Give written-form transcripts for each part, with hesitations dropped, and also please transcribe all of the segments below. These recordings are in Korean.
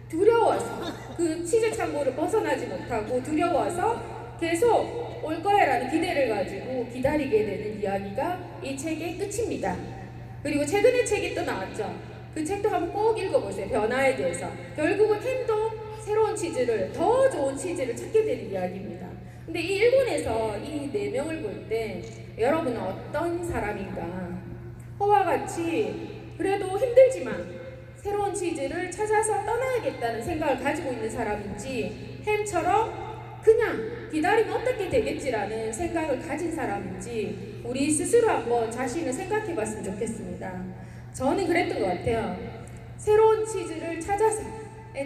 두려워서 그 치즈 창고를 벗어나지 못하고 두려워서 계속 올 거야라는 기대를 가지고 기다리게 되는 이야기가 이 책의 끝입니다. 그리고 최근에 책이 또 나왔죠. 그 책도 한번 꼭 읽어보세요. 변화에 대해서. 결국은 햄도 새로운 치즈를, 더 좋은 치즈를 찾게 되는 이야기입니다. 근데 이 일본에서 이 네 명을 볼 때 여러분은 어떤 사람인가? 허와 같이 그래도 힘들지만 새로운 치즈를 찾아서 떠나야겠다는 생각을 가지고 있는 사람인지, 햄처럼 그냥 기다리면 어떻게 되겠지라는 생각을 가진 사람인지 우리 스스로 한번 자신을 생각해 봤으면 좋겠습니다. 저는 그랬던 것 같아요. 새로운 치즈를 찾아서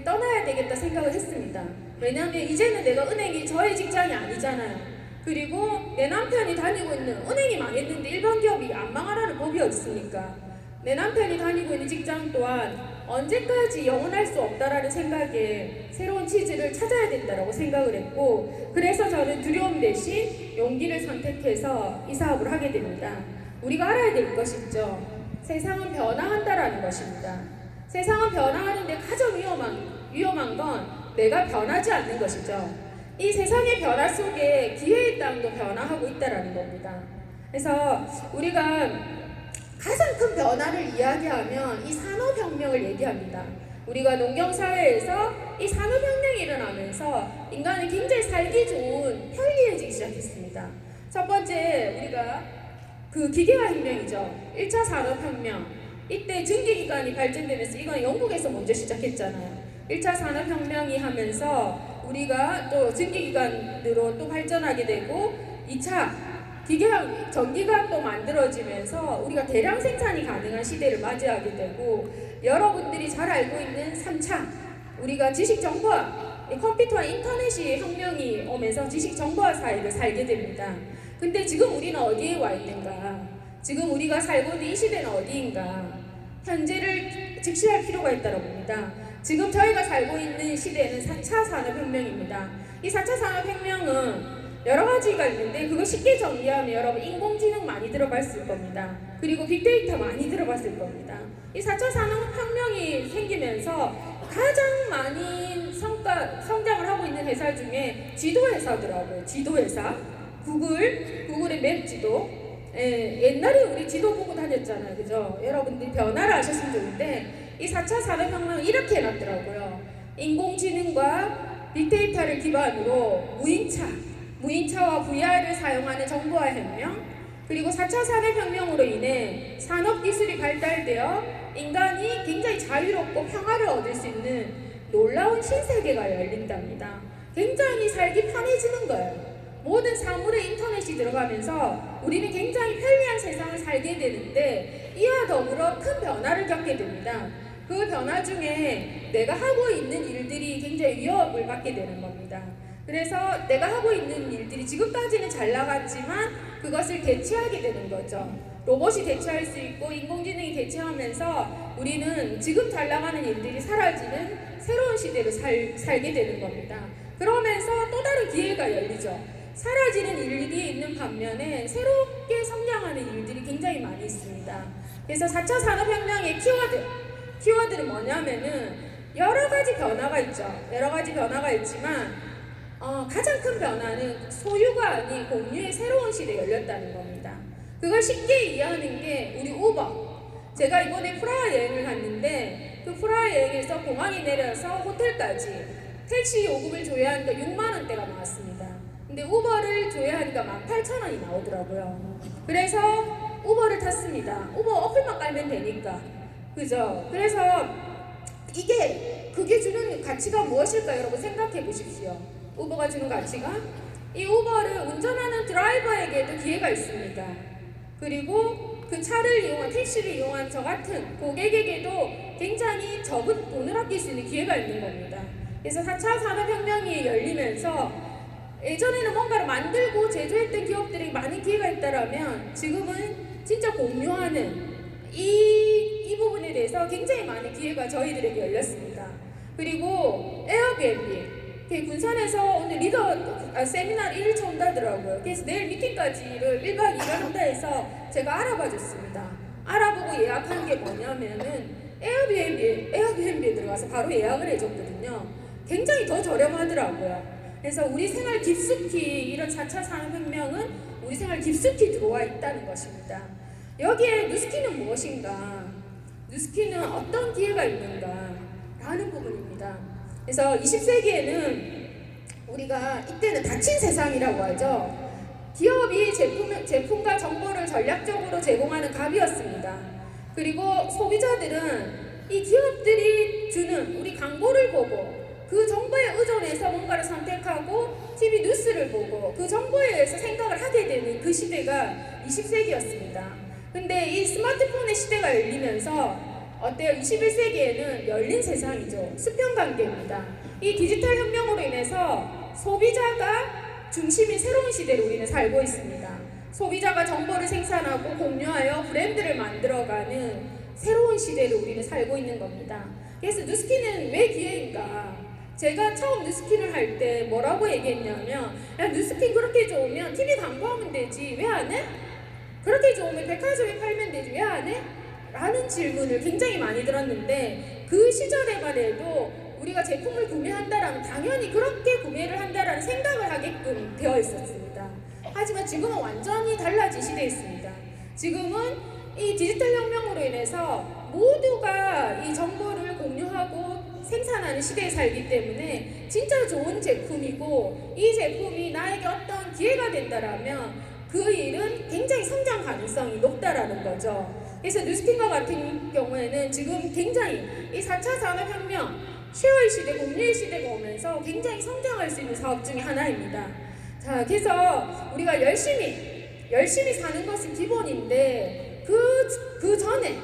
떠나야 되겠다 생각을 했습니다. 왜냐하면 이제는 내가 은행이 저의 직장이 아니잖아요. 그리고 내 남편이 다니고 있는, 은행이 망했는데 일반 기업이 안 망하라는 법이 어디 있습니까? 내 남편이 다니고 있는 직장 또한 언제까지 영원할 수 없다라는 생각에 새로운 치즈를 찾아야 된다고 생각을 했고, 그래서 저는 두려움 대신 용기를 선택해서 이 사업을 하게 됩니다. 우리가 알아야 될 것이 있죠. 세상은 변화한다라는 것입니다. 세상은 변화하는데 가장 위험한 건 내가 변하지 않는 것이죠. 이 세상의 변화 속에 기회의 땅도 변화하고 있다라는 겁니다. 그래서 우리가 가장 큰 변화를 이야기하면 이 산업혁명을 얘기합니다. 우리가 농경사회에서 이 산업혁명이 일어나면서 인간이 굉장히 살기 좋은, 편리해지기 시작했습니다. 첫 번째, 우리가 그 기계화혁명이죠. 1차 산업혁명. 이때 증기기관이 발전되면서 이건 영국에서 먼저 시작했잖아요. 1차 산업혁명이 하면서 우리가 또 증기기관으로 또 발전하게 되고, 2차 전기가 또 만들어지면서 우리가 대량 생산이 가능한 시대를 맞이하게 되고, 여러분들이 잘 알고 있는 3차, 우리가 지식정보화, 컴퓨터와 인터넷이 혁명이 오면서 지식정보화 사회를 살게 됩니다. 근데 지금 우리는 어디에 와 있는가? 지금 우리가 살고 있는 이 시대는 어디인가? 현재를 직시할 필요가 있다고 봅니다. 지금 저희가 살고 있는 시대는 4차 산업혁명입니다. 이 4차 산업혁명은 여러 가지가 있는데, 그거 쉽게 정리하면 여러분 인공지능 많이 들어봤을 겁니다. 그리고 빅데이터 많이 들어봤을 겁니다. 이 4차 산업혁명이 생기면서 가장 많이 성장을 하고 있는 회사 중에 지도회사더라고요. 지도회사. 구글의 맵 지도. 옛날에 우리 지도 보고 다녔잖아요. 그죠? 여러분들이 변화를 하셨으면 좋은데, 이 4차 산업혁명은 이렇게 해놨더라고요. 인공지능과 빅데이터를 기반으로 무인차와 VR을 사용하는 정보화 혁명, 그리고 4차 산업혁명으로 인해 산업기술이 발달되어 인간이 굉장히 자유롭고 평화를 얻을 수 있는 놀라운 신세계가 열린답니다. 굉장히 살기 편해지는 거예요. 모든 사물에 인터넷이 들어가면서 우리는 굉장히 편리한 세상을 살게 되는데, 이와 더불어 큰 변화를 겪게 됩니다. 그 변화 중에 내가 하고 있는 일들이 굉장히 위협을 받게 되는 겁니다. 그래서 내가 하고 있는 일들이 지금까지는 잘 나갔지만 그것을 대체하게 되는 거죠. 로봇이 대체할 수 있고 인공지능이 대체하면서 우리는 지금 잘 나가는 일들이 사라지는 새로운 시대를 살게 되는 겁니다. 그러면서 또 다른 기회가 열리죠. 사라지는 일이 있는 반면에 새롭게 성장하는 일들이 굉장히 많이 있습니다. 그래서 4차 산업혁명의 키워드는 뭐냐면은 여러 가지 변화가 있죠. 여러 가지 변화가 있지만 가장 큰 변화는 소유가 아닌 공유의 새로운 시대에 열렸다는 겁니다. 그걸 쉽게 이해하는 게 우리 우버. 제가 이번에 프라하 여행을 갔는데, 그 프라하 여행에서 공항에 내려서 호텔까지 택시 요금을 조회하니까 6만 원대가 나왔습니다. 근데 우버를 조회하니까 18,000원이 나오더라고요. 그래서 우버를 탔습니다. 우버 어플만 깔면 되니까. 그죠? 그래서 그게 주는 가치가 무엇일까 여러분 생각해 보십시오. 우버가 주는 가치가, 이 우버를 운전하는 드라이버에게도 기회가 있습니다. 그리고 그 차를 이용한, 택시를 이용한 저 같은 고객에게도 굉장히 적은 돈을 아낄 수 있는 기회가 있는 겁니다. 그래서 4차 산업혁명이 열리면서 예전에는 뭔가를 만들고 제조했던 기업들이 많은 기회가 있다면, 지금은 진짜 공유하는 이 부분에 대해서 굉장히 많은 기회가 저희들에게 열렸습니다. 그리고 에어비앤비, 군산에서 오늘 세미나를 1차 온다더라고요. 그래서 내일 미팅까지를 1박 2일 한다 해서 제가 알아봐 줬습니다. 알아보고 예약한 게 뭐냐면은 에어비앤비에 들어가서 바로 예약을 해줬거든요. 굉장히 더 저렴하더라고요. 그래서 우리 생활 깊숙이 이런 4차 산업혁명은 우리 생활 깊숙이 들어와 있다는 것입니다. 여기에 누스키는 무엇인가? 누스키는 어떤 기회가 있는가? 라는 부분입니다. 그래서 20세기에는 우리가 이때는 닫힌 세상이라고 하죠. 기업이 제품과 정보를 전략적으로 제공하는 갑이었습니다. 그리고 소비자들은 이 기업들이 주는 우리 광고를 보고 그 정보에 의존해서 뭔가를 선택하고 TV 뉴스를 보고 그 정보에 의해서 생각을 하게 되는 그 시대가 20세기였습니다. 근데 이 스마트폰의 시대가 열리면서 어때요? 21세기에는 열린 세상이죠. 수평관계입니다. 이 디지털 혁명으로 인해서 소비자가 중심인 새로운 시대를 우리는 살고 있습니다. 소비자가 정보를 생산하고 공유하여 브랜드를 만들어가는 새로운 시대를 우리는 살고 있는 겁니다. 그래서 누스키는 왜 기회인가? 제가 처음 누스킨을 할 때 뭐라고 얘기했냐면, 야, 누스킨 그렇게 좋으면 TV 광고하면 되지 왜 안 해? 그렇게 좋으면 백화점에 팔면 되지 왜 안 해? 라는 질문을 굉장히 많이 들었는데, 그 시절에만 해도 우리가 제품을 구매한다라면 당연히 그렇게 구매를 한다라는 생각을 하게끔 되어 있었습니다. 하지만 지금은 완전히 달라진 시대에 있습니다. 지금은 이 디지털 혁명으로 인해서 모두가 이 정보를 공유하고 생산하는 시대에 살기 때문에 진짜 좋은 제품이고, 이 제품이 나에게 어떤 기회가 된다라면 그 일은 굉장히 성장 가능성이 높다라는 거죠. 그래서 누스킨과 같은 경우에는 지금 굉장히 이 4차 산업혁명, 쉐어의 시대, 공유의 시대가 오면서 굉장히 성장할 수 있는 사업 중에 하나입니다. 자, 그래서 우리가 열심히 사는 것이 기본인데 그 전에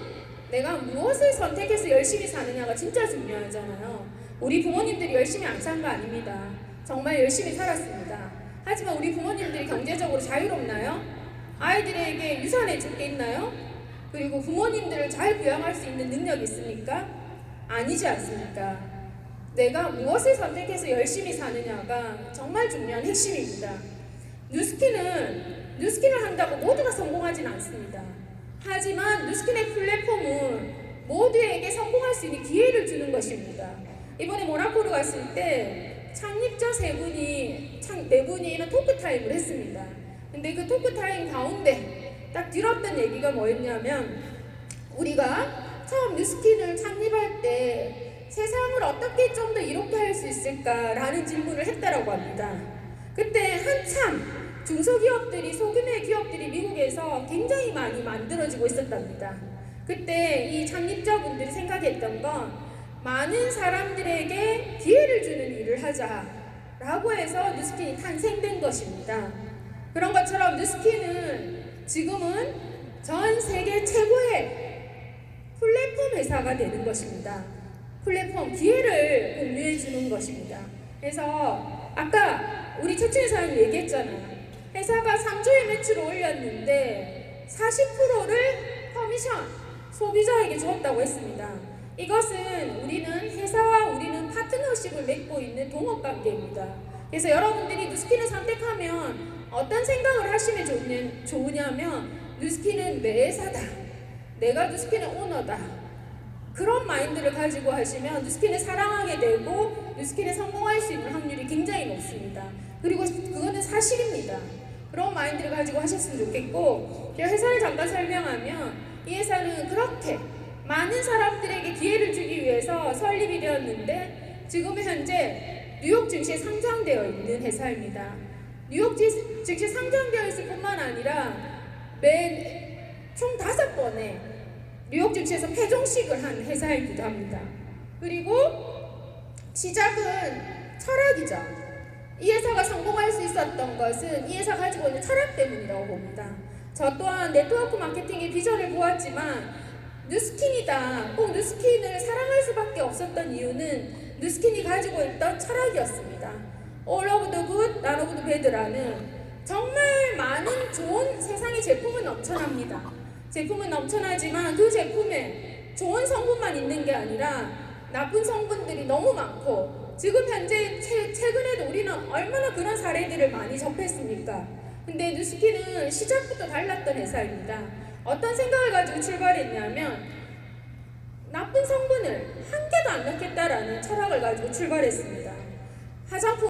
내가 무엇을 선택해서 열심히 사느냐가 진짜 중요하잖아요. 우리 부모님들이 열심히 안 산 거 아닙니다. 정말 열심히 살았습니다. 하지만 우리 부모님들이 경제적으로 자유롭나요? 아이들에게 유산해 줄 게 있나요? 그리고 부모님들을 잘 부양할 수 있는 능력이 있습니까? 아니지 않습니까? 내가 무엇을 선택해서 열심히 사느냐가 정말 중요한 핵심입니다. 누스킨을 한다고 모두가 성공하진 않습니다. 하지만 누스킨의 플랫폼은 모두에게 성공할 수 있는 기회를 주는 것입니다. 이번에 모나코를 갔을 때 창립자 네 분이 이런 토크타임을 했습니다. 근데 그 토크타임 가운데 딱 들었던 얘기가 뭐였냐면, 우리가 처음 누스킨을 창립할 때 세상을 어떻게 좀 더 이롭게 할 수 있을까라는 질문을 했다라고 합니다. 그때 한참 중소기업들이, 소규모의 기업들이 미국에서 굉장히 많이 만들어지고 있었답니다. 그때 이 창립자분들이 생각했던 건 많은 사람들에게 기회를 주는 일을 하자라고 해서 누스킨이 탄생된 것입니다. 그런 것처럼 누스킨은 지금은 전 세계 최고의 플랫폼 회사가 되는 것입니다. 플랫폼, 기회를 공유해 주는 것입니다. 그래서 아까 우리 최춘희 사장님 얘기했잖아요. 회사가 3조의 매출을 올렸는데 40%를 커미션, 소비자에게 줬다고 했습니다. 이것은 회사와 우리는 파트너십을 맺고 있는 동업관계입니다. 그래서 여러분들이 누스킨을 선택하면 어떤 생각을 하시면 좋으냐면, 누스킨은 내 회사다, 내가 누스킨의 오너다, 그런 마인드를 가지고 하시면 누스킨을 사랑하게 되고 누스킨에 성공할 수 있는 확률이 굉장히 높습니다. 그리고 그거는 사실입니다. 그런 마인드를 가지고 하셨으면 좋겠고, 제가 회사를 잠깐 설명하면, 이 회사는 그렇게 많은 사람들에게 기회를 주기 위해서 설립이 되었는데 지금 현재 뉴욕 증시에 상장되어 있는 회사입니다. 뉴욕 증시에 상장되어 있을 뿐만 아니라 총 5번의 뉴욕 증시에서 패종식을 한 회사이기도 합니다. 그리고 시작은 철학이죠. 이 회사가 성공할 수 있었던 것은 이 회사가 가지고 있는 철학 때문이라고 봅니다. 저 또한 네트워크 마케팅의 비전을 보았지만, 누스킨이다, 꼭 누스킨을 사랑할 수밖에 없었던 이유는 누스킨이 가지고 있던 철학이었습니다. All of the good, none of the bad라는 정말 많은 좋은, 세상에 제품은 넘쳐납니다. 제품은 넘쳐나지만 그 제품에 좋은 성분만 있는 게 아니라 나쁜 성분들이 너무 많고, 지금 현재 최근에도 우리는 얼마나 그런 사례들을 많이 접했습니까? 근데 누스킨은 시작부터 달랐던 회사입니다. 어떤 생각을 가지고 출발했냐면, 나쁜 성분을 한 개도 안 넣겠다라는 철학을 가지고 출발했습니다. 화장품